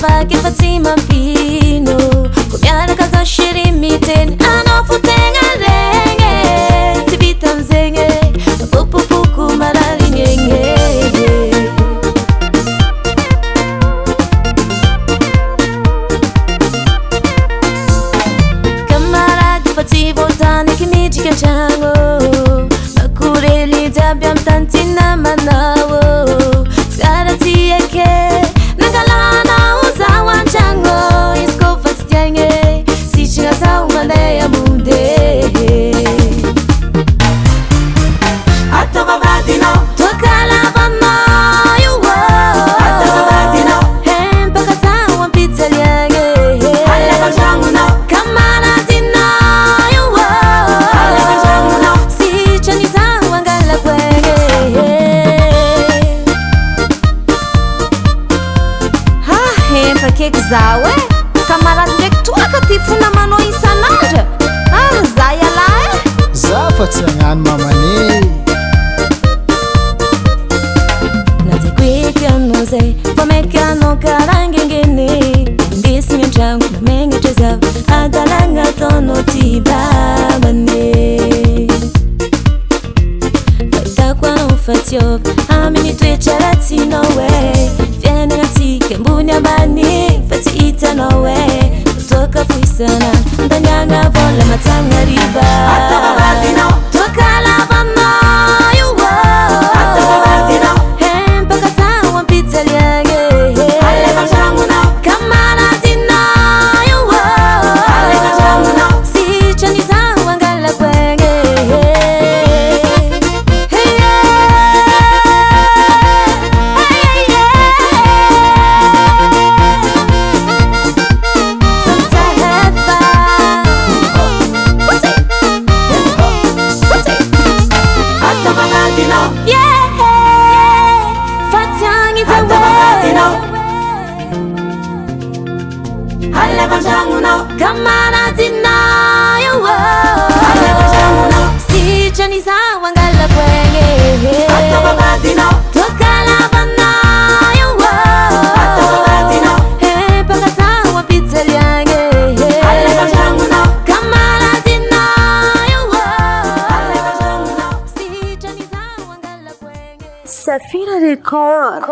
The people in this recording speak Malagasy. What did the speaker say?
Vaky efa tsy mampino ko miaraka zaho chéri miteny anao fo tegna regny tsy vita amizegny popopoko mararignegny camarady fa tsy voataniky midriky an-tragno makorely jiaby amy tany ty namanao tsara ty eke nangalanao zaho an-tragno izy kô fa tsy tiagny sitragna zaho mandeha amonde ataova vadinao toakalavanao io ataova vadinao empaka zaho ampijaliagny aleva an-tragnonao camaradinao io aleva an-tragnonao sitrany zaho angalako egny empaka eky zaho camarady ndraiky toaka ty fona manao isan'andra za iala za fa tsy agnano mamane lazaiko eky anao zay fa maiky anao karangengene indesigny an-tragno mamegnatra zava adalagna ataonao ty babane fahitako anao fa tiova amin'ny toetra ratsinao fiainagna atsika ambony ambany fa tsy hitanao toaka foisana ndaniagna vola matsanagna riva ataova vadinao toakalavanao io ataova vadinao empaka zaho ampijaliagny aleva an-tragnonao camaradinao io aleva an-tragnonao sitrany zaho angalako egny ataova vadinao fatiagny ataova vadinao aleva an-tragnonao camaradinao io aleva an-tragnonao sitrany zaho angalako egny ataova vadinao toakalavanao io ataova vadinao empaka zaho ampijaliagny aleva an-tragnonao camaradinao io aleva an-tragnonao sitrany zaho angalako egny Safina Record.